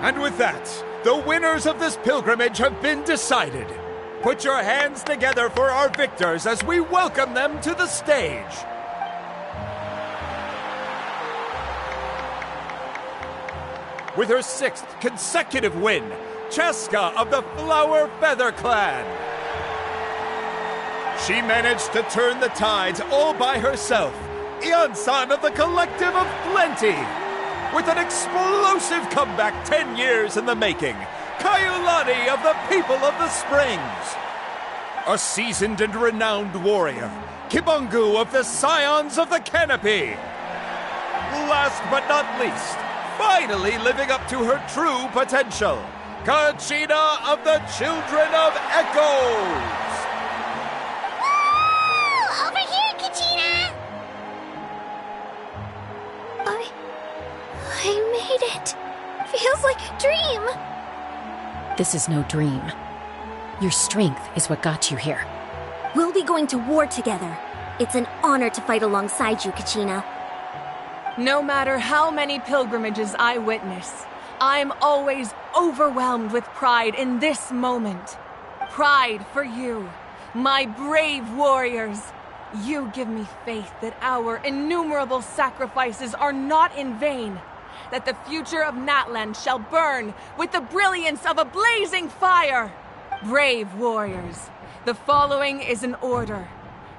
And with that, the winners of this pilgrimage have been decided. Put your hands together for our victors as we welcome them to the stage. With her 6th consecutive win, Cheska of the Flower Feather Clan. She managed to turn the tides all by herself. Ian-san of the Collective of Plenty. With an explosive comeback 10 years in the making, Kaiulani of the People of the Springs. A seasoned and renowned warrior, Kibangu of the Scions of the Canopy. Last but not least, finally living up to her true potential, Kachina of the Children of Echoes. Woo! Over here, Kachina! I made it. Feels like a dream. This is no dream. Your strength is what got you here. We'll be going to war together. It's an honor to fight alongside you, Kachina. No matter how many pilgrimages I witness, I'm always overwhelmed with pride in this moment. Pride for you, my brave warriors. You give me faith that our innumerable sacrifices are not in vain, that the future of Natlan shall burn with the brilliance of a blazing fire. Brave warriors, the following is an order,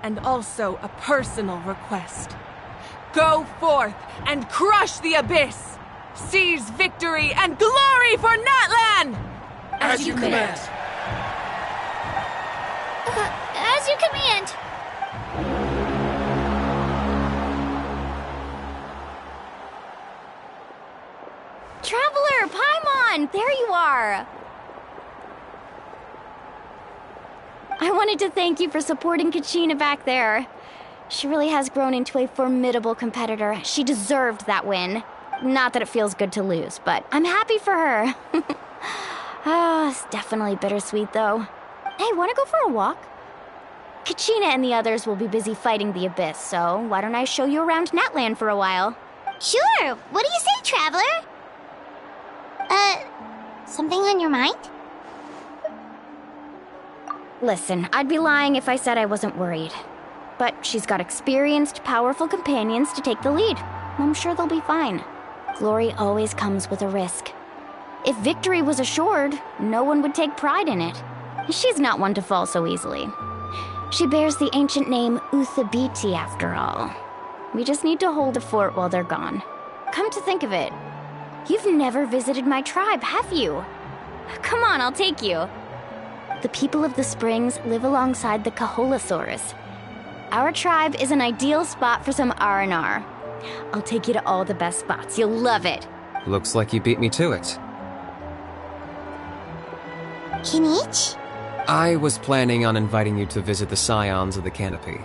and also a personal request. Go forth and crush the abyss! Seize victory and glory for Natlan! As you command. As you command. Traveler, Paimon, there you are. I wanted to thank you for supporting Kachina back there. She really has grown into a formidable competitor. She deserved that win. Not that it feels good to lose, but I'm happy for her. It's definitely bittersweet, though. Hey, wanna go for a walk? Kachina and the others will be busy fighting the Abyss, so why don't I show you around Natlan for a while? Sure. What do you say, Traveler? Something on your mind? Listen, I'd be lying if I said I wasn't worried. But she's got experienced, powerful companions to take the lead. I'm sure they'll be fine. Glory always comes with a risk. If victory was assured, no one would take pride in it. She's not one to fall so easily. She bears the ancient name Uthabiti, after all. We just need to hold the fort while they're gone. Come to think of it, you've never visited my tribe, have you? Come on, I'll take you. The people of the Springs live alongside the Kaholasaurus. Our tribe is an ideal spot for some R&R. I'll take you to all the best spots. You'll love it. Looks like you beat me to it. Kinich? I was planning on inviting you to visit the Scions of the Canopy.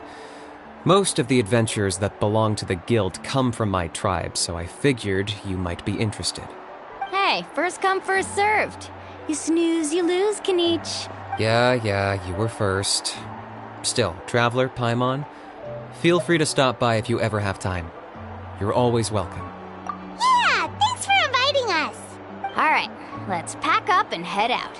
Most of the adventurers that belong to the guild come from my tribe, so I figured you might be interested. Hey, first come, first served. You snooze, you lose, Kinich. Yeah, you were first. Still, Traveler, Paimon, feel free to stop by if you ever have time. You're always welcome. Yeah, thanks for inviting us. All right, let's pack up and head out.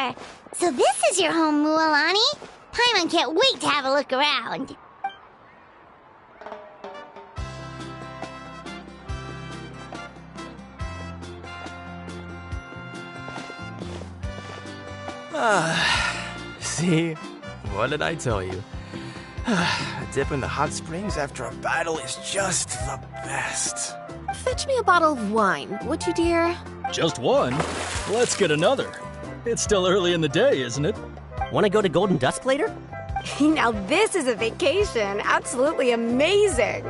there! So this is your home, Mualani? Paimon can't wait to have a look around. See? What did I tell you? A dip in the hot springs after a battle is just the best. Fetch me a bottle of wine, would you, dear? Just one? Let's get another. It's still early in the day, isn't it? Want to go to Golden Dusk later? Now this is a vacation. Absolutely amazing.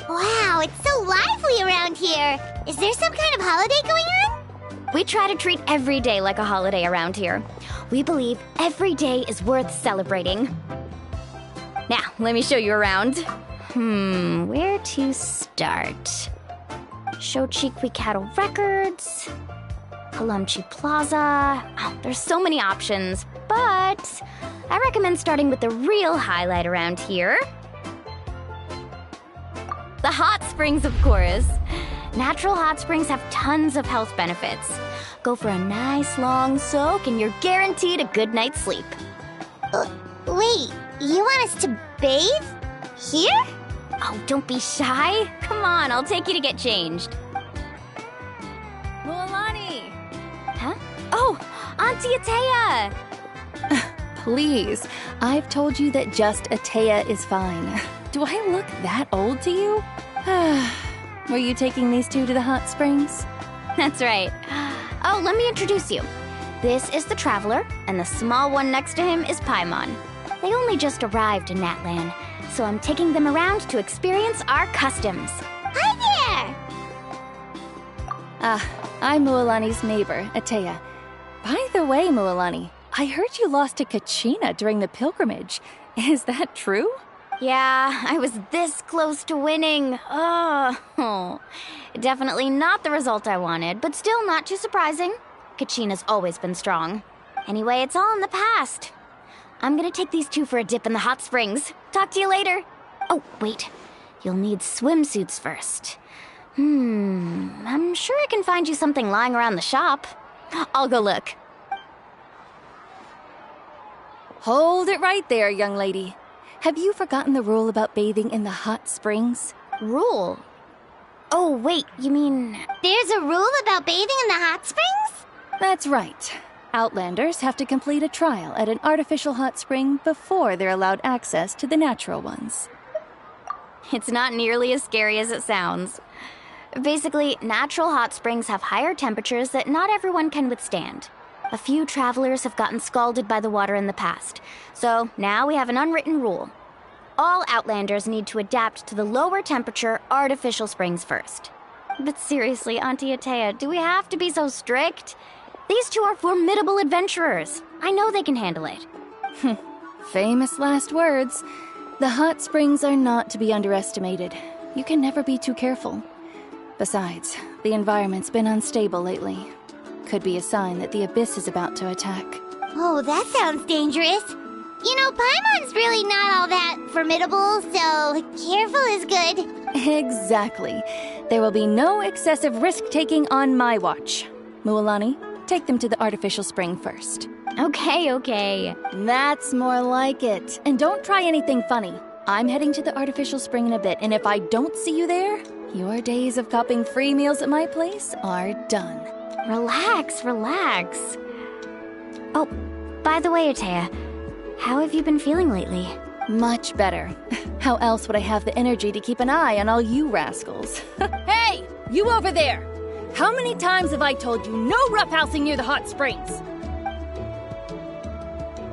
Wow, it's so lively around here. Is there some kind of holiday going on? We try to treat every day like a holiday around here. We believe every day is worth celebrating. Now, let me show you around. Where to start? Shochiqui Cattle Records, Kalamchi Plaza. Oh, there's so many options, but I recommend starting with the real highlight around here. The hot springs, of course. Natural hot springs have tons of health benefits. Go for a nice long soak and you're guaranteed a good night's sleep. Wait, you want us to bathe? Here? Oh, don't be shy. Come on, I'll take you to get changed. Mualani! Huh? Oh, Auntie Atea! Please, I've told you that just Atea is fine. Do I look that old to you? Were you taking these two to the hot springs? That's right. Oh, let me introduce you. This is the Traveler, and the small one next to him is Paimon. They only just arrived in Natlan, so I'm taking them around to experience our customs. Hi there! I'm Mualani's neighbor, Atea. By the way, Mualani, I heard you lost to Kachina during the pilgrimage. Is that true? Yeah, I was this close to winning. Oh, definitely not the result I wanted, but still not too surprising. Kachina's always been strong. Anyway, it's all in the past. I'm gonna take these two for a dip in the hot springs. Talk to you later. Oh, wait. You'll need swimsuits first. I'm sure I can find you something lying around the shop. I'll go look. Hold it right there, young lady. Have you forgotten the rule about bathing in the hot springs? Rule? Oh, wait, you mean... There's a rule about bathing in the hot springs? That's right. Outlanders have to complete a trial at an artificial hot spring before they're allowed access to the natural ones. It's not nearly as scary as it sounds. Basically, natural hot springs have higher temperatures that not everyone can withstand. A few travelers have gotten scalded by the water in the past, so now we have an unwritten rule. All Outlanders need to adapt to the lower temperature artificial springs first. But seriously, Auntie Atea, do we have to be so strict? These two are formidable adventurers. I know they can handle it. Famous last words. The hot springs are not to be underestimated. You can never be too careful. Besides, the environment's been unstable lately. Could be a sign that the abyss is about to attack. Oh, that sounds dangerous. You know, Paimon's really not all that formidable, so careful is good. Exactly. There will be no excessive risk-taking on my watch. Mualani, take them to the artificial spring first. Okay. That's more like it. And don't try anything funny. I'm heading to the artificial spring in a bit, and if I don't see you there, your days of copping free meals at my place are done. Relax. Oh, by the way, Atea, how have you been feeling lately? Much better. How else would I have the energy to keep an eye on all you rascals? Hey! You over there! How many times have I told you no roughhousing near the hot springs?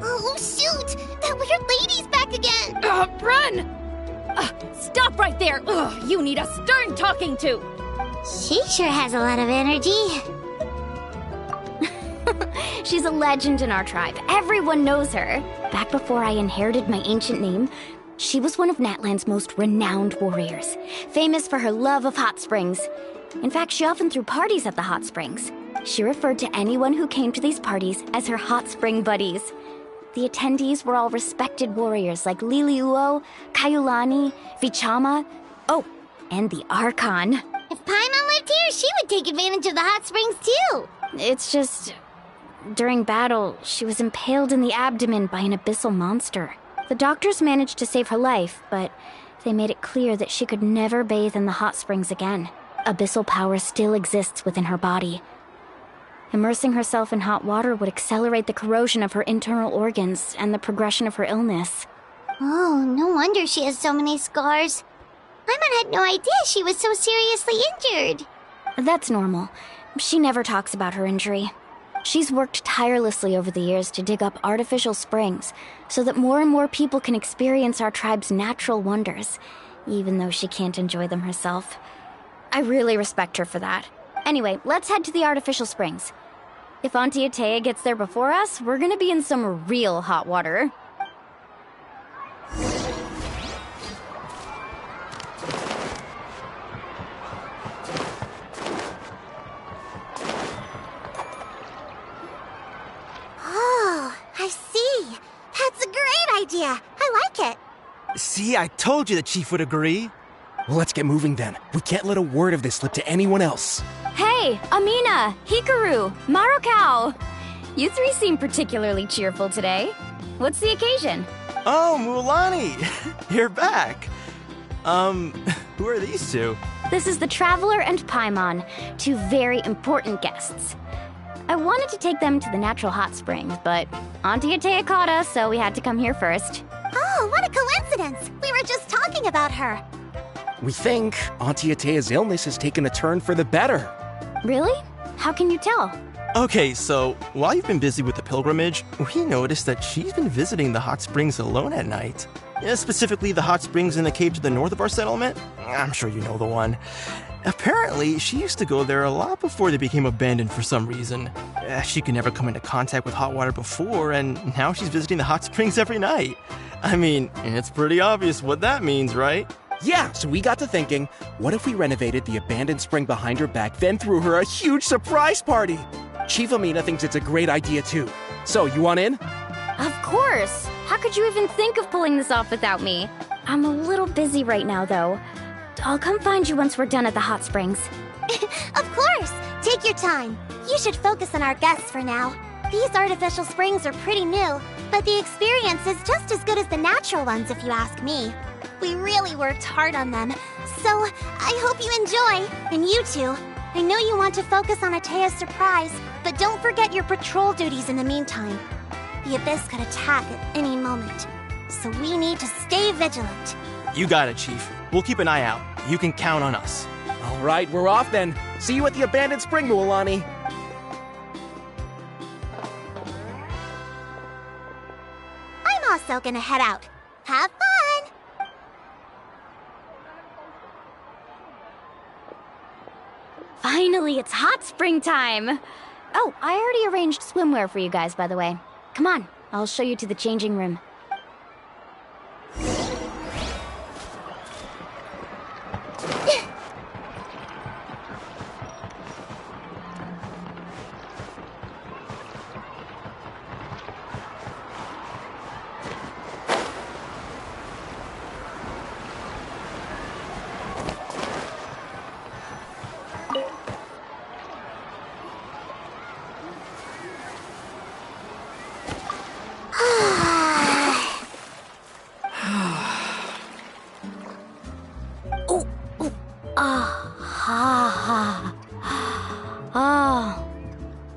Oh, shoot! That weird lady's back again! Run! Stop right there! You need a stern talking to! She sure has a lot of energy. She's a legend in our tribe. Everyone knows her. Back before I inherited my ancient name, she was one of Natlan's most renowned warriors, famous for her love of hot springs. In fact, she often threw parties at the hot springs. She referred to anyone who came to these parties as her hot spring buddies. The attendees were all respected warriors like Liliuo, Kaiulani, Vichama, and the Archon. If Paimon lived here, she would take advantage of the hot springs too. It's just... during battle, she was impaled in the abdomen by an abyssal monster. The doctors managed to save her life, but they made it clear that she could never bathe in the hot springs again. Abyssal power still exists within her body. Immersing herself in hot water would accelerate the corrosion of her internal organs and the progression of her illness. Oh, no wonder she has so many scars. Paimon had no idea she was so seriously injured. That's normal. She never talks about her injury. She's worked tirelessly over the years to dig up artificial springs so that more and more people can experience our tribe's natural wonders, even though she can't enjoy them herself. I really respect her for that. Anyway, let's head to the artificial springs. If Auntie Atea gets there before us, we're gonna be in some real hot water. Oh, I see. That's a great idea. I like it. See, I told you the chief would agree. Well, let's get moving then. We can't let a word of this slip to anyone else. Hey, Amina, Hikaru, Marukao. You three seem particularly cheerful today. What's the occasion? Oh, Mulani! You're back. Who are these two? This is the Traveler and Paimon, two very important guests. I wanted to take them to the natural hot springs, but Auntie Atea caught us, so we had to come here first. Oh, what a coincidence! We were just talking about her. We think Auntie Atea's illness has taken a turn for the better. Really? How can you tell? Okay, so while you've been busy with the pilgrimage, we noticed that she's been visiting the hot springs alone at night. Yeah, specifically the hot springs in the cave to the north of our settlement. I'm sure you know the one. Apparently, she used to go there a lot before they became abandoned for some reason. She could never come into contact with hot water before, and now she's visiting the hot springs every night. I mean, it's pretty obvious what that means, right? Yeah, so we got to thinking, what if we renovated the abandoned spring behind her back, then threw her a huge surprise party? Chief Amina thinks it's a great idea too. So, you want in? Of course! How could you even think of pulling this off without me? I'm a little busy right now, though. I'll come find you once we're done at the hot springs. Of course! Take your time. You should focus on our guests for now. These artificial springs are pretty new, but the experience is just as good as the natural ones if you ask me. We really worked hard on them, so I hope you enjoy. And you two, I know you want to focus on Atea's surprise, but don't forget your patrol duties in the meantime. The Abyss could attack at any moment, so we need to stay vigilant. You got it, Chief. We'll keep an eye out. You can count on us. All right, we're off then. See you at the abandoned spring, Mualani. I'm also gonna head out. Have fun! Finally, it's hot spring time! Oh, I already arranged swimwear for you guys, by the way. Come on, I'll show you to the changing room.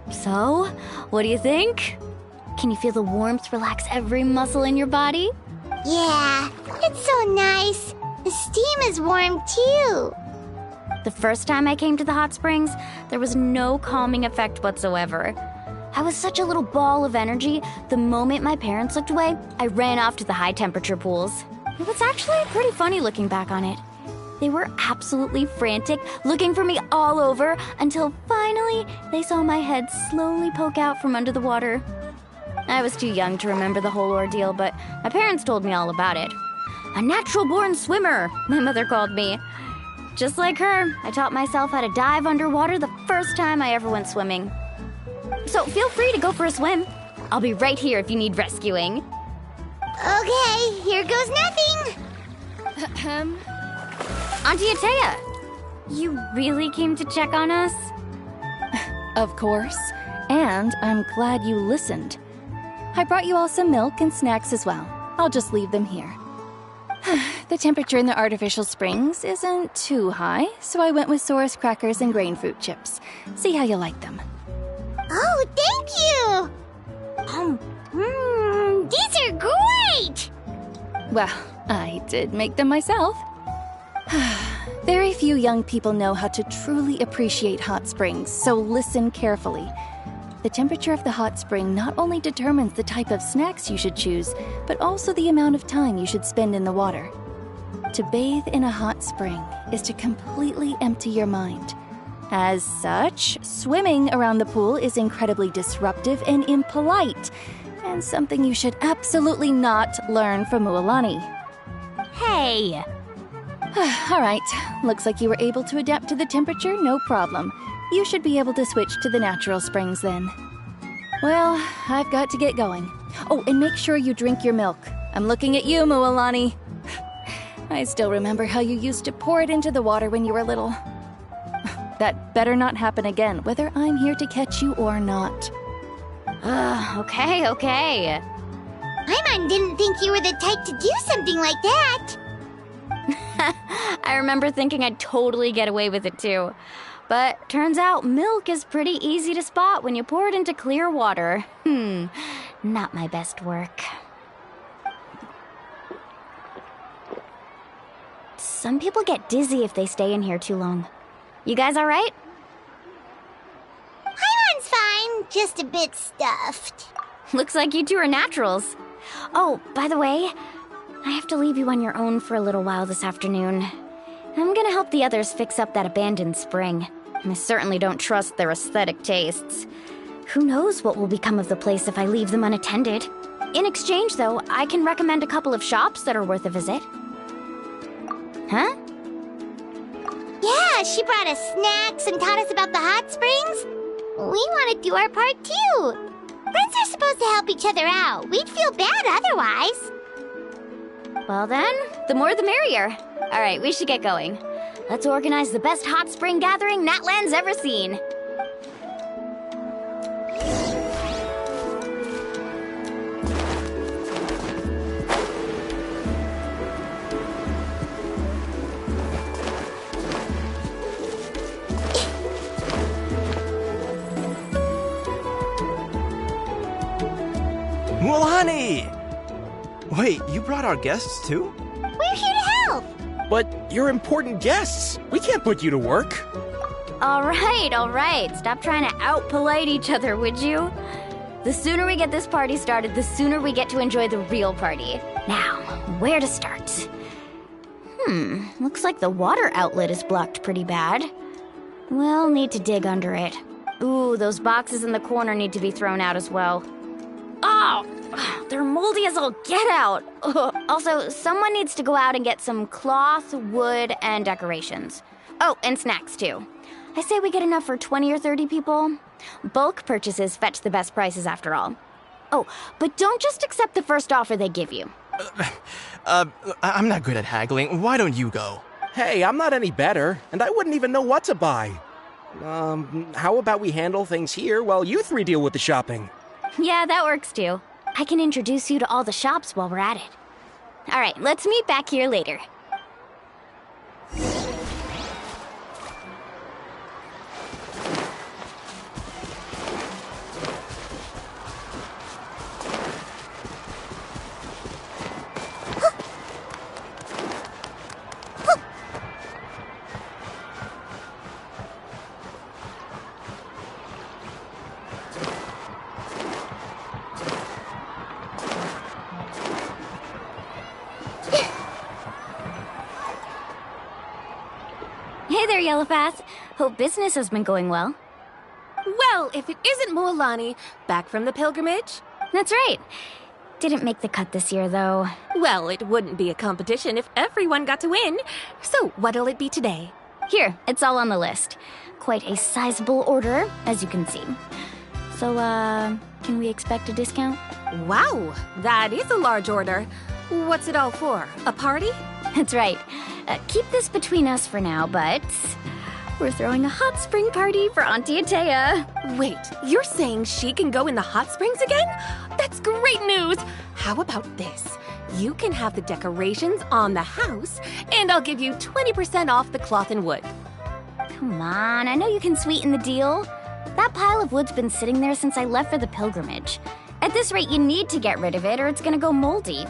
So, what do you think? Can you feel the warmth relax every muscle in your body? Yeah, it's so nice. The steam is warm too. The first time I came to the hot springs, there was no calming effect whatsoever. I was such a little ball of energy, the moment my parents looked away, I ran off to the high-temperature pools. It was actually pretty funny looking back on it. They were absolutely frantic, looking for me all over, until finally they saw my head slowly poke out from under the water. I was too young to remember the whole ordeal, but my parents told me all about it. A natural-born swimmer, my mother called me. Just like her, I taught myself how to dive underwater the first time I ever went swimming. So feel free to go for a swim. I'll be right here if you need rescuing. Okay, here goes nothing. Auntie Atea, you really came to check on us? Of course. And I'm glad you listened. I brought you all some milk and snacks as well. I'll just leave them here. The temperature in the artificial springs isn't too high, so I went with Saurus crackers and grain fruit chips. See how you like them. Oh, thank you! These are great! Well, I did make them myself. Very few young people know how to truly appreciate hot springs, so listen carefully. The temperature of the hot spring not only determines the type of snacks you should choose, but also the amount of time you should spend in the water. To bathe in a hot spring is to completely empty your mind. As such, swimming around the pool is incredibly disruptive and impolite, and something you should absolutely not learn from Mualani. Hey! All right, looks like you were able to adapt to the temperature, no problem. You should be able to switch to the natural springs then. Well, I've got to get going. Oh, and make sure you drink your milk. I'm looking at you, Mualani. I still remember how you used to pour it into the water when you were little. That better not happen again, whether I'm here to catch you or not. Okay. Paimon didn't think you were the type to do something like that. I remember thinking I'd totally get away with it too. But turns out milk is pretty easy to spot when you pour it into clear water. Not my best work. Some people get dizzy if they stay in here too long. You guys all right? Paimon's fine, just a bit stuffed. Looks like you two are naturals. Oh, by the way, I have to leave you on your own for a little while this afternoon. I'm gonna help the others fix up that abandoned spring. I certainly don't trust their aesthetic tastes. Who knows what will become of the place if I leave them unattended. In exchange, though, I can recommend a couple of shops that are worth a visit. Huh? Yeah, she brought us snacks and taught us about the hot springs. We want to do our part too. Friends are supposed to help each other out. We'd feel bad otherwise. Well then, the more the merrier. All right, we should get going. Let's organize the best hot spring gathering Natlan's ever seen. Mualani! Wait, you brought our guests too? We're here to help. But you're important guests. We can't put you to work. All right. Stop trying to out-polite each other, would you? The sooner we get this party started, the sooner we get to enjoy the real party. Now, where to start? Looks like the water outlet is blocked pretty bad. We'll need to dig under it. Ooh, those boxes in the corner need to be thrown out as well. Oh, they're moldy as all get out. Also, someone needs to go out and get some cloth, wood, and decorations. Oh, and snacks too. I say we get enough for 20 or 30 people. Bulk purchases fetch the best prices after all. Oh, but don't just accept the first offer they give you. I'm not good at haggling. Why don't you go? Hey, I'm not any better, and I wouldn't even know what to buy. How about we handle things here while you three deal with the shopping? Yeah, that works too. I can introduce you to all the shops while we're at it. All right, let's meet back here later. Hey there, Yellowpath. Hope business has been going well. Well, if it isn't Mualani, back from the pilgrimage? That's right. Didn't make the cut this year, though. Well, it wouldn't be a competition if everyone got to win. So, what'll it be today? Here, it's all on the list. Quite a sizable order, as you can see. So, can we expect a discount? Wow, that is a large order. What's it all for? A party? That's right. Keep this between us for now, but We're throwing a hot spring party for Auntie Atea. Wait, you're saying she can go in the hot springs again? That's great news! How about this? You can have the decorations on the house, and I'll give you 20% off the cloth and wood. Come on, I know you can sweeten the deal. That pile of wood's been sitting there since I left for the pilgrimage. At this rate, you need to get rid of it or it's gonna go moldy.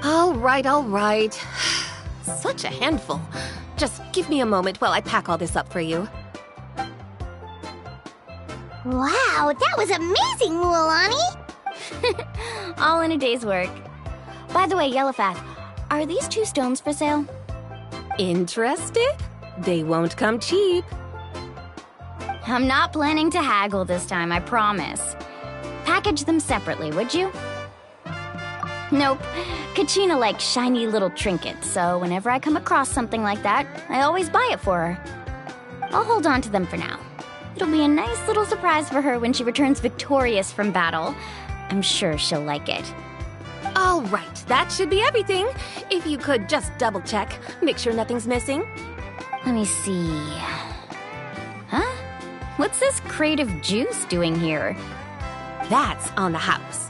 All right. Such a handful. Just give me a moment while I pack all this up for you. Wow, that was amazing, Mualani! All in a day's work. By the way, Yellowfath, are these 2 stones for sale? Interested? They won't come cheap. I'm not planning to haggle this time, I promise. Package them separately, would you? Nope. Kachina likes shiny little trinkets, so whenever I come across something like that, I always buy it for her. I'll hold on to them for now. It'll be a nice little surprise for her when she returns victorious from battle. I'm sure she'll like it. All right, that should be everything. If you could just double check, make sure nothing's missing. Let me see. Huh? What's this crate of juice doing here? That's on the house.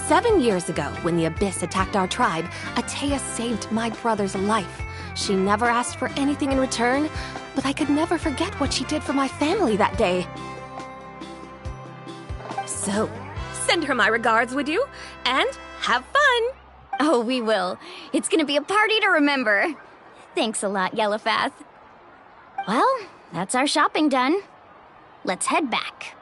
7 years ago, when the Abyss attacked our tribe, Atea saved my brother's life. She never asked for anything in return, but I could never forget what she did for my family that day. So, send her my regards, would you? And have fun! Oh, we will. It's gonna be a party to remember. Thanks a lot, Yellowfath. Well, that's our shopping done. Let's head back.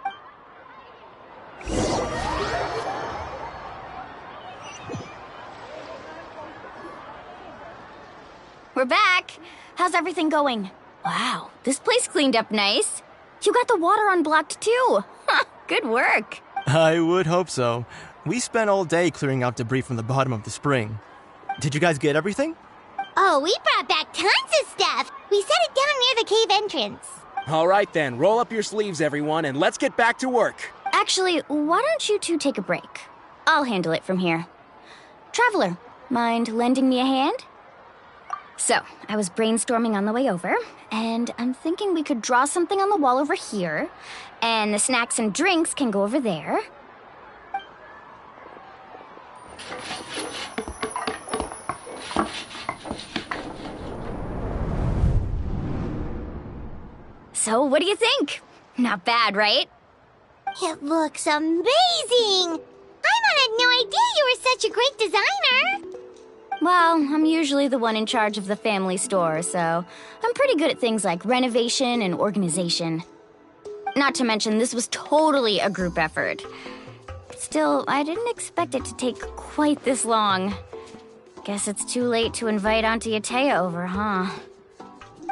We're back. How's everything going? Wow, this place cleaned up nice. You got the water unblocked too. Good work. I would hope so. We spent all day clearing out debris from the bottom of the spring. Did you guys get everything? Oh, we brought back tons of stuff! We set it down near the cave entrance. All right then, roll up your sleeves, everyone, and let's get back to work. Actually, why don't you two take a break? I'll handle it from here. Traveler, mind lending me a hand? So, I was brainstorming on the way over, and I'm thinking we could draw something on the wall over here, and the snacks and drinks can go over there. So, what do you think? Not bad, right? It looks amazing! Paimon had no idea you were such a great designer! Well, I'm usually the one in charge of the family store, so I'm pretty good at things like renovation and organization. Not to mention, this was totally a group effort. Still, I didn't expect it to take quite this long. Guess it's too late to invite Auntie Atea over, huh?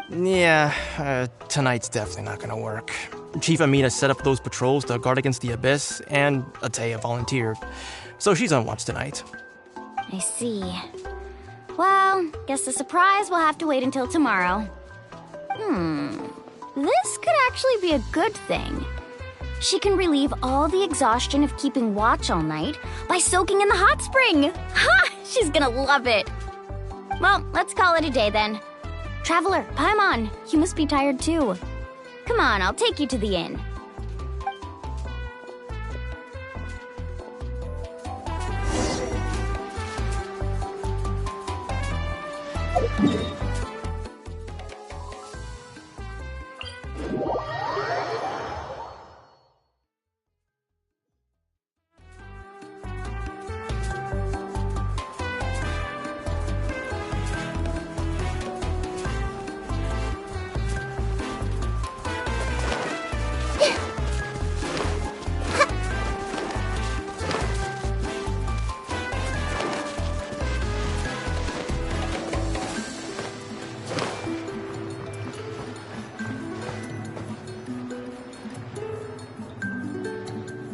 Yeah, tonight's definitely not gonna work. Chief Amita set up those patrols to guard against the Abyss, and Atea volunteered. So she's on watch tonight. I see. Well, guess the surprise will have to wait until tomorrow. This could actually be a good thing. She can relieve all the exhaustion of keeping watch all night by soaking in the hot spring. Ha! She's gonna love it. Well, let's call it a day then. Traveler, Paimon, you must be tired too. Come on, I'll take you to the inn.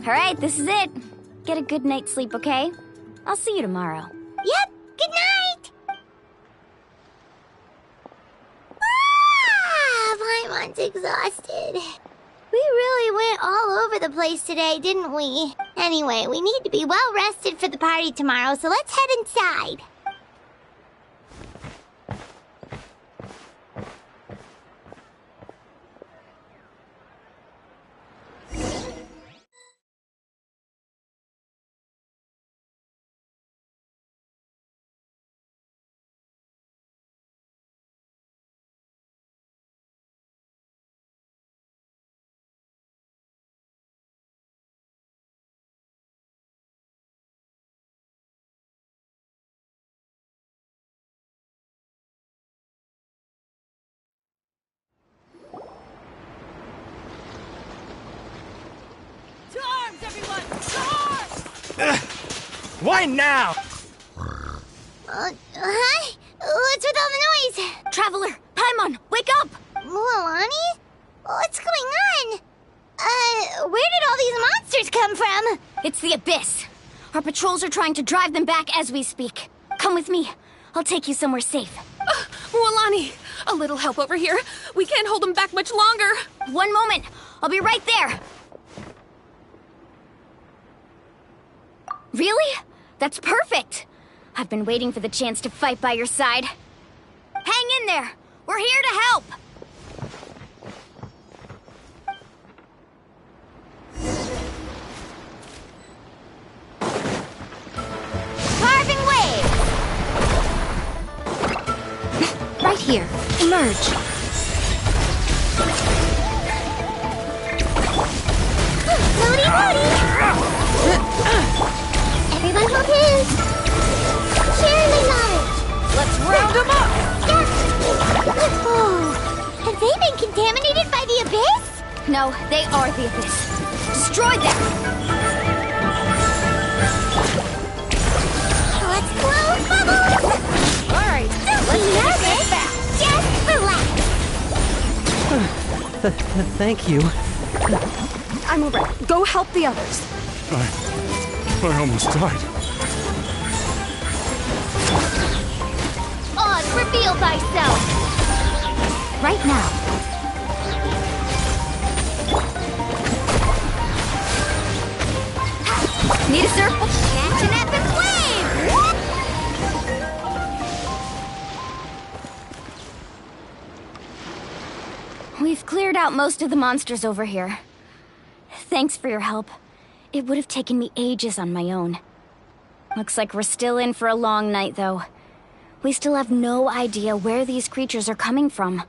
All right, this is it. Get a good night's sleep, okay? I'll see you tomorrow. Yep, good night! Paimon's exhausted. We really went all over the place today, didn't we? Anyway, we need to be well rested for the party tomorrow, so let's head inside. Why now? Hi? What's with all the noise? Traveler, Paimon, wake up! Mualani? What's going on? Where did all these monsters come from? It's the Abyss. Our patrols are trying to drive them back as we speak. Come with me. I'll take you somewhere safe. Mualani, a little help over here. We can't hold them back much longer. One moment. I'll be right there. Really? That's perfect. I've been waiting for the chance to fight by your side. Hang in there. We're here to help. Carving waves. Right here. Emerge. Floaty, floaty! Everyone hold hands. Share my knowledge. Let's round them up! Oh, have they been contaminated by the Abyss? No, they are the Abyss. Destroy them! Let's blow bubbles! Alright, Don't be nervous! Just relax! Thank you. I'm alright. Go help the others. I almost died. Oz, reveal thyself! Right now. Need a circle? Catch an epic wave! We've cleared out most of the monsters over here. Thanks for your help. It would have taken me ages on my own. Looks like we're still in for a long night, though. We still have no idea where these creatures are coming from.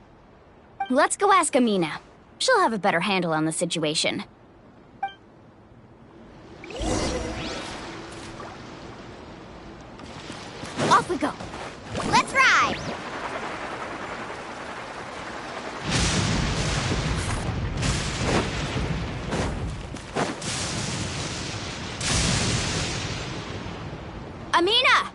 Let's go ask Amina. She'll have a better handle on the situation. Off we go. Let's ride! Amina!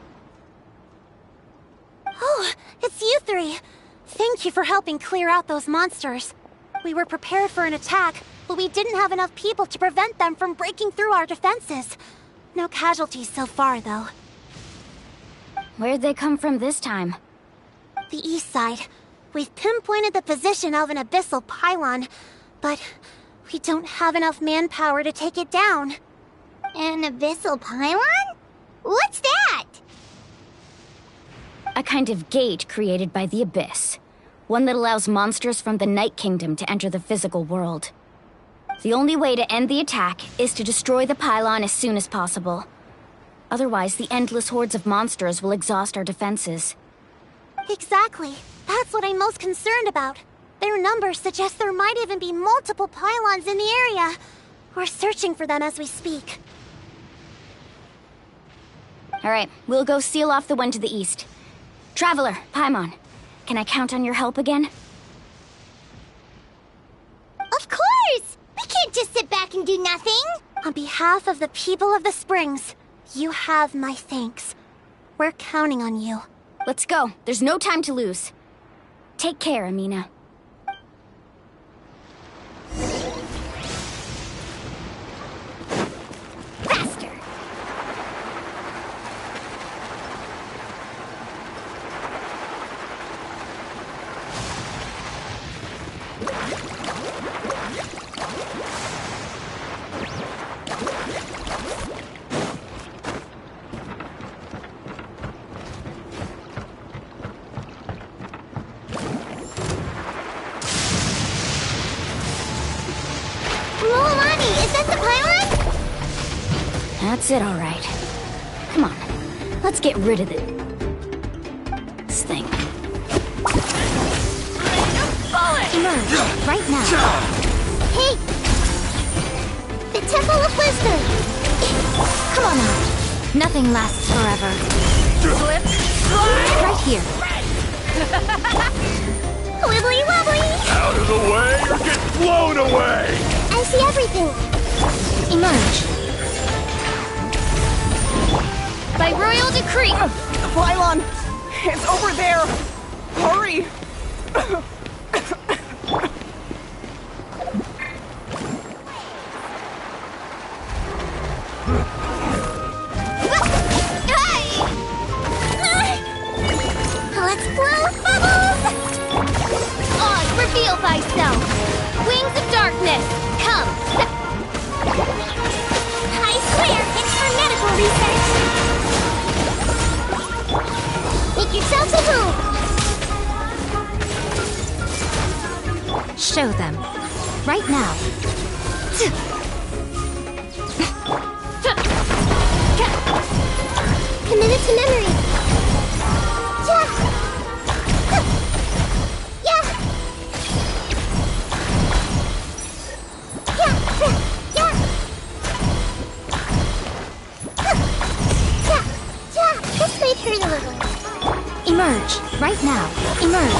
Oh, it's you three. Thank you for helping clear out those monsters. We were prepared for an attack, but we didn't have enough people to prevent them from breaking through our defenses. No casualties so far, though. Where'd they come from this time? The east side. We've pinpointed the position of an abyssal pylon, but we don't have enough manpower to take it down. An abyssal pylon? What's that? A kind of gate created by the Abyss. One that allows monsters from the Night Kingdom to enter the physical world. The only way to end the attack is to destroy the pylon as soon as possible. Otherwise, the endless hordes of monsters will exhaust our defenses. Exactly. That's what I'm most concerned about. Their numbers suggest there might even be multiple pylons in the area. We're searching for them as we speak. Alright, we'll go seal off the one to the east. Traveler, Paimon, can I count on your help again? Of course! We can't just sit back and do nothing! On behalf of the people of the Springs, you have my thanks. We're counting on you. Let's go. There's no time to lose. Take care, Amina. Faster! That's it, all right. Come on, let's get rid of this thing. Emerge right now. Hey! The Temple of Wisdom! Come on out. Nothing lasts forever. Slip, slide! Right here. Wibbly wobbly! Out of the way or get blown away! I see everything. Emerge. By royal decree! The pylon! It's over there! Hurry! Let's blow bubbles! Oz, reveal thyself! Wings of darkness, come! I swear, it's for medical research! Make yourselves at home! Show them. Right now. Committed to memory! This might hurt a little. Emerge. Right now. Emerge.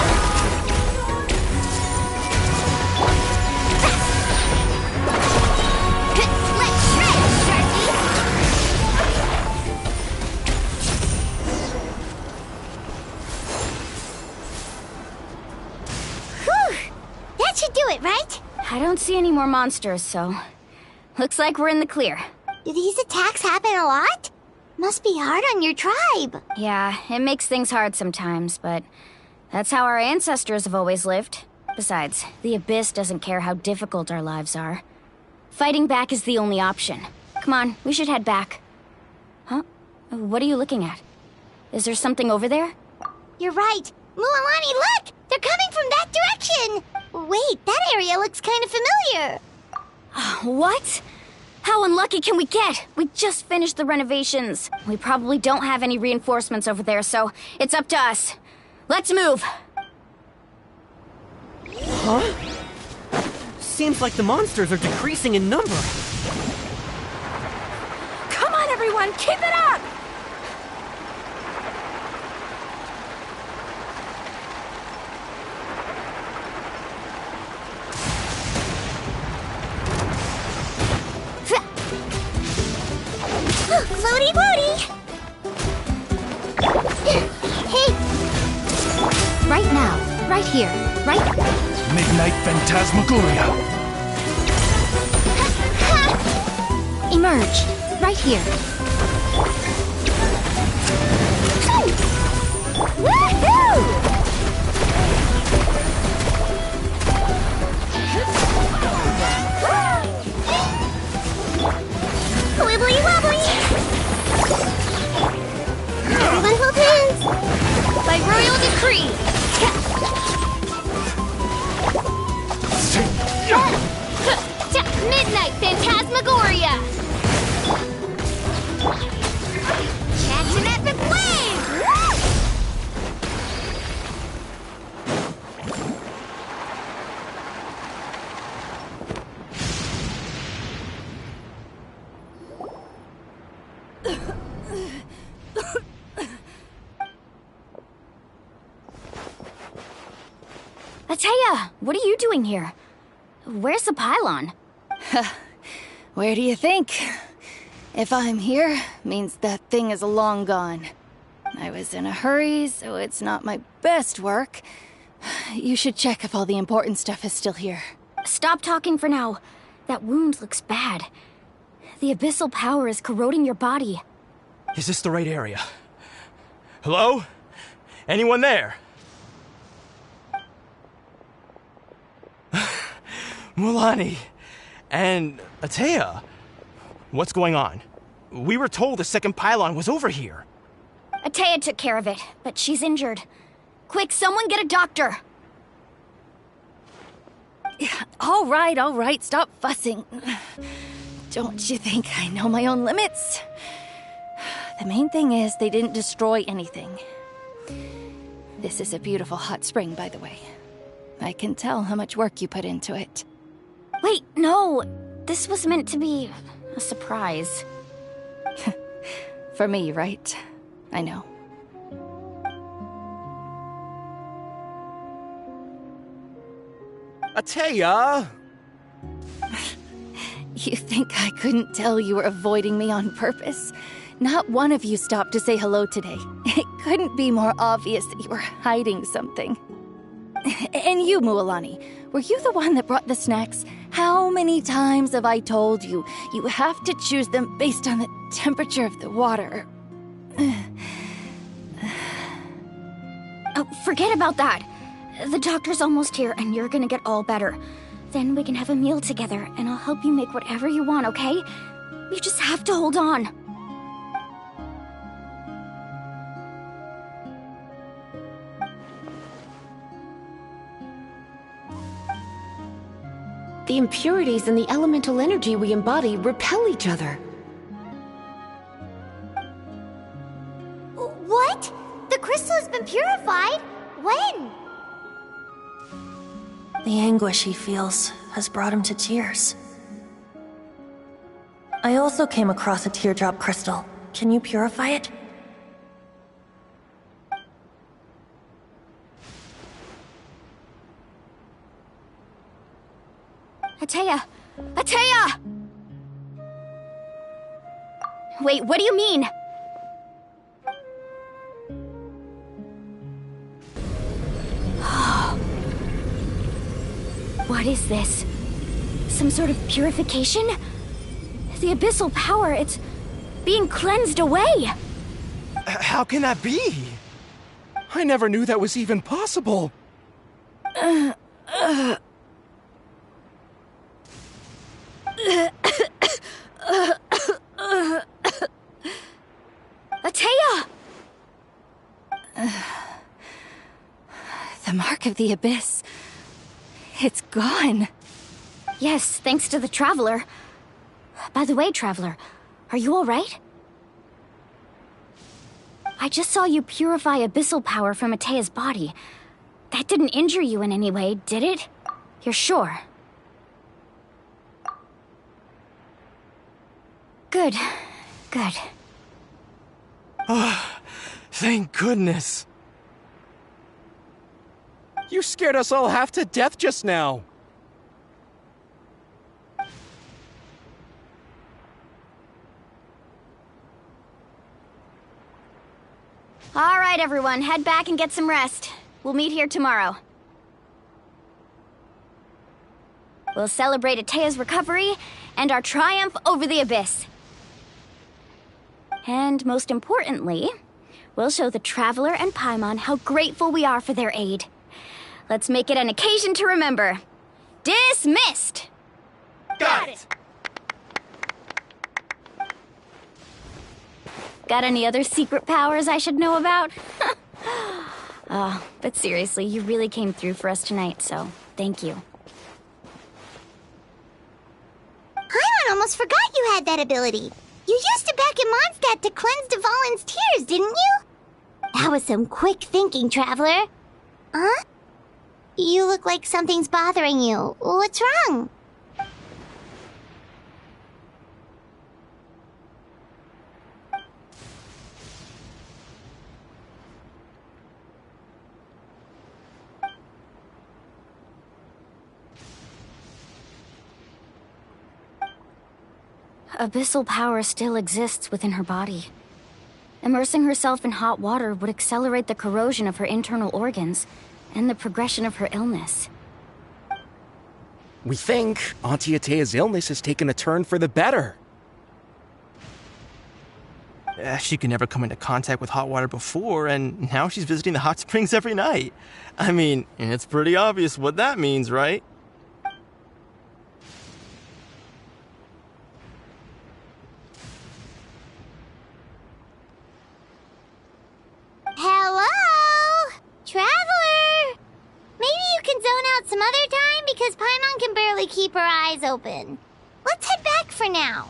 Let's shred, Sharky! Whew! That should do it, right? I don't see any more monsters, so... Looks like we're in the clear. Do these attacks happen a lot? Must be hard on your tribe. Yeah, it makes things hard sometimes, but... that's how our ancestors have always lived. Besides, the Abyss doesn't care how difficult our lives are. Fighting back is the only option. Come on, we should head back. Huh? What are you looking at? Is there something over there? You're right. Mualani, look! They're coming from that direction! Wait, that area looks kind of familiar. What? How unlucky can we get? We just finished the renovations. We probably don't have any reinforcements over there, so it's up to us. Let's move! Huh? Seems like the monsters are decreasing in number. Come on, everyone! Keep it up! Floaty floaty! Hey! Right now. Right here. Right... Midnight Phantasmagoria. Emerge. Right here. Woohoo! Wibbly wobbly! Everyone hold hands! By royal decree! Midnight Phantasmagoria! Catch an epic wave! Atea, what are you doing here? Where's the pylon? Where do you think? If I'm here, means that thing is long gone. I was in a hurry, so it's not my best work. You should check if all the important stuff is still here. Stop talking for now. That wound looks bad. The abyssal power is corroding your body. Is this the right area? Hello? Anyone there? Mualani and Atea. What's going on? We were told the second pylon was over here. Atea took care of it, but she's injured. Quick, someone get a doctor! All right, stop fussing. Don't you think I know my own limits? The main thing is they didn't destroy anything. This is a beautiful hot spring, by the way. I can tell how much work you put into it. Wait, no! This was meant to be a surprise. For me, right? I know. Atea! You think I couldn't tell you were avoiding me on purpose? Not one of you stopped to say hello today. It couldn't be more obvious that you were hiding something. And you, Mualani, were you the one that brought the snacks? How many times have I told you, you have to choose them based on the temperature of the water? Oh, forget about that. The doctor's almost here, and you're gonna get all better. Then we can have a meal together, and I'll help you make whatever you want, okay? You just have to hold on. The impurities and the elemental energy we embody repel each other. What? The crystal has been purified? When? The anguish he feels has brought him to tears. I also came across a teardrop crystal. Can you purify it? Atea! Atea! Wait, what do you mean? What is this? Some sort of purification? The abyssal power, it's being cleansed away! How can that be? I never knew that was even possible. Atea! The mark of the abyss. It's gone. Yes, thanks to the Traveler. By the way, Traveler, are you alright? I just saw you purify abyssal power from Atea's body. That didn't injure you in any way, did it? You're sure? Good. Good. Ah, thank goodness. You scared us all half to death just now. All right, everyone, head back and get some rest. We'll meet here tomorrow. We'll celebrate Atea's recovery and our triumph over the abyss. And most importantly, we'll show the Traveler and Paimon how grateful we are for their aid. Let's make it an occasion to remember. Dismissed! Got it! Got any other secret powers I should know about? But seriously, you really came through for us tonight, so thank you. Paimon almost forgot you had that ability. You used it back in Mondstadt to cleanse Dvalin's tears, didn't you? That was some quick thinking, Traveler. Huh? You look like something's bothering you. What's wrong? Abyssal power still exists within her body. Immersing herself in hot water would accelerate the corrosion of her internal organs and the progression of her illness. We think Auntie Atea's illness has taken a turn for the better. She could never come into contact with hot water before, and now she's visiting the hot springs every night. I mean, it's pretty obvious what that means, right? Hello? Traveler! Maybe you can zone out some other time because Paimon can barely keep her eyes open. Let's head back for now.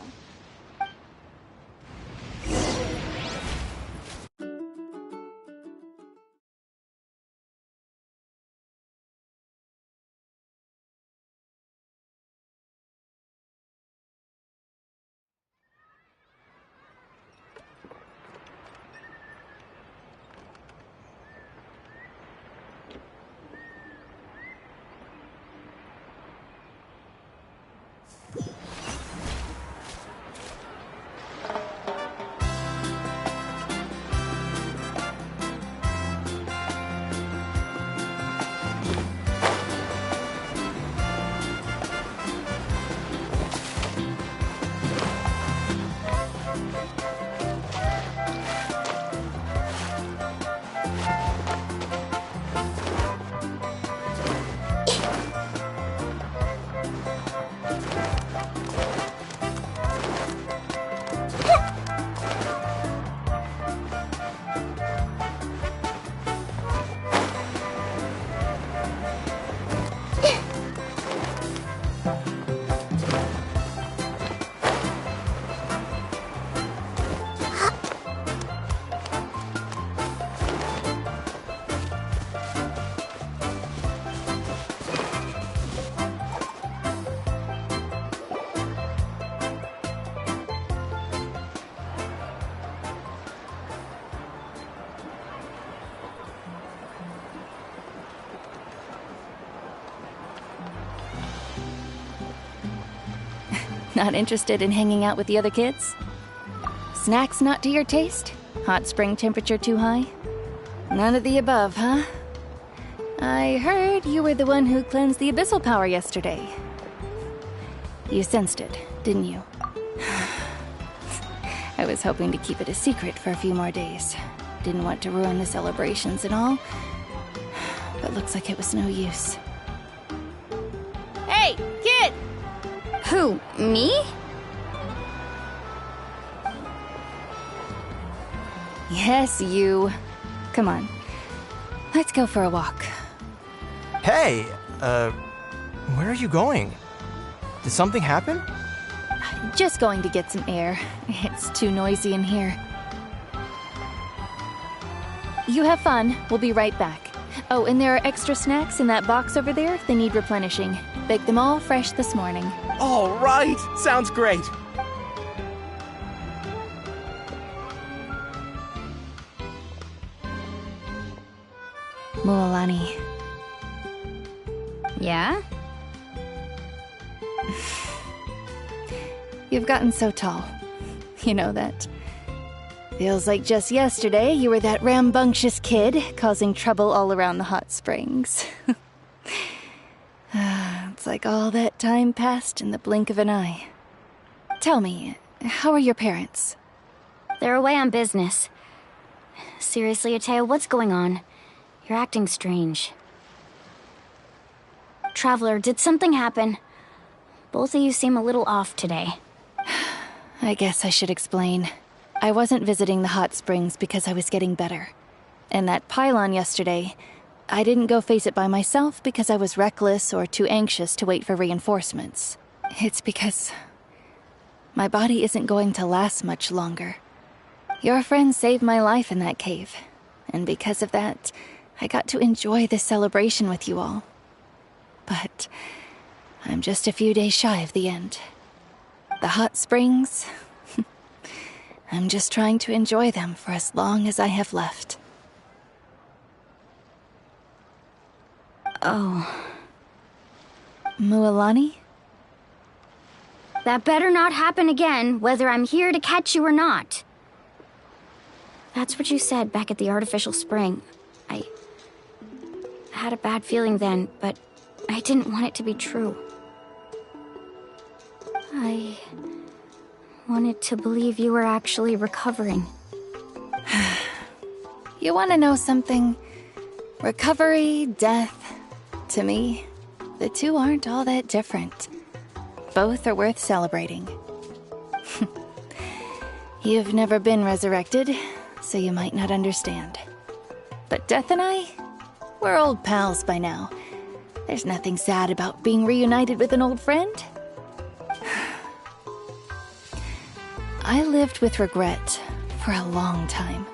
Not interested in hanging out with the other kids? Snacks not to your taste? Hot spring temperature too high? None of the above, huh? I heard you were the one who cleansed the abyssal power yesterday. You sensed it, didn't you? I was hoping to keep it a secret for a few more days. Didn't want to ruin the celebrations and all. But looks like it was no use. Hey, kid! Who, me? Yes, you. Come on. Let's go for a walk. Hey, where are you going? Did something happen? Just going to get some air. It's too noisy in here. You have fun. We'll be right back. Oh, and there are extra snacks in that box over there if they need replenishing. Baked them all fresh this morning. All right! Sounds great! Mualani. Yeah? You've gotten so tall. You know that. Feels like just yesterday you were that rambunctious kid causing trouble all around the hot springs. It's like all that time passed in the blink of an eye. Tell me, how are your parents? They're away on business. Seriously, Atea, what's going on? You're acting strange. Traveler, did something happen? Both of you seem a little off today. I guess I should explain. I wasn't visiting the hot springs because I was getting better. And that pylon yesterday, I didn't go face it by myself because I was reckless or too anxious to wait for reinforcements. It's because my body isn't going to last much longer. Your friend saved my life in that cave, and because of that, I got to enjoy this celebration with you all. But I'm just a few days shy of the end. The hot springs, I'm just trying to enjoy them for as long as I have left. Oh. Mualani? That better not happen again, whether I'm here to catch you or not. That's what you said back at the artificial spring. I had a bad feeling then, but I didn't want it to be true. I wanted to believe you were actually recovering. You want to know something? Recovery, death, to me, the two aren't all that different. Both are worth celebrating. You've never been resurrected, so you might not understand. But Death and I, we're old pals by now. There's nothing sad about being reunited with an old friend. I lived with regret for a long time.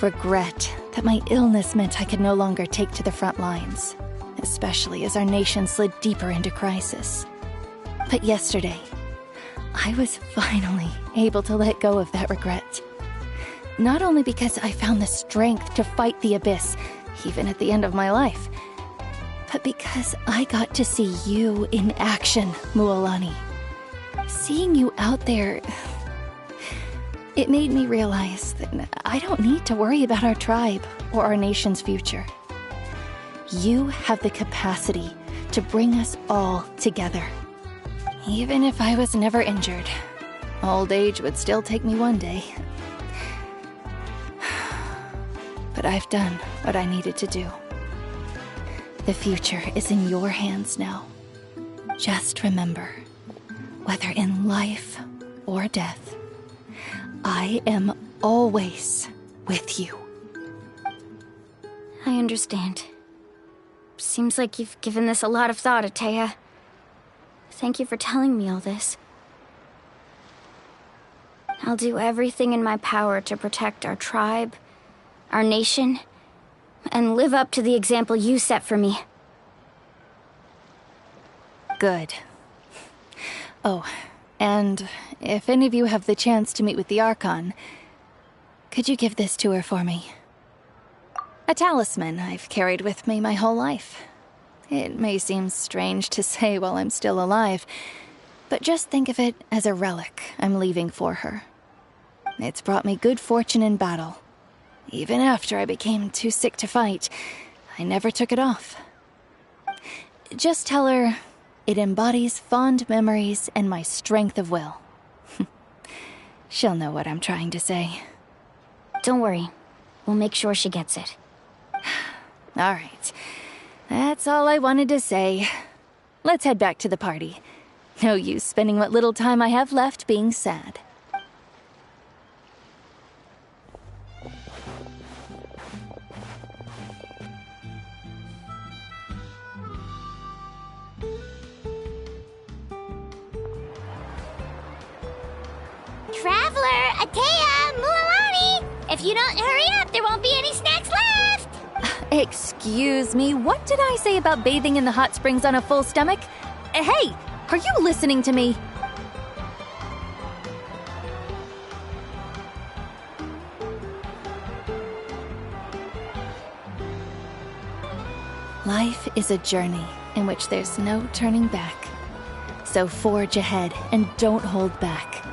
Regret that my illness meant I could no longer take to the front lines, especially as our nation slid deeper into crisis. But yesterday, I was finally able to let go of that regret. Not only because I found the strength to fight the abyss, even at the end of my life, but because I got to see you in action, Mualani. Seeing you out there, it made me realize that I don't need to worry about our tribe or our nation's future. You have the capacity to bring us all together. Even if I was never injured, old age would still take me one day. But I've done what I needed to do. The future is in your hands now. Just remember, whether in life or death, I am always with you. I understand. Seems like you've given this a lot of thought, Atea. Thank you for telling me all this. I'll do everything in my power to protect our tribe, our nation, and live up to the example you set for me. Good. Oh, and if any of you have the chance to meet with the Archon, could you give this to her for me? A talisman I've carried with me my whole life. It may seem strange to say while I'm still alive, but just think of it as a relic I'm leaving for her. It's brought me good fortune in battle. Even after I became too sick to fight, I never took it off. Just tell her it embodies fond memories and my strength of will. She'll know what I'm trying to say. Don't worry. We'll make sure she gets it. All right. That's all I wanted to say. Let's head back to the party. No use spending what little time I have left being sad. Traveler, Atea, Mualani! If you don't hurry up, there won't be any snacks left! Excuse me, what did I say about bathing in the hot springs on a full stomach? Hey, are you listening to me? Life is a journey in which there's no turning back. So forge ahead and don't hold back.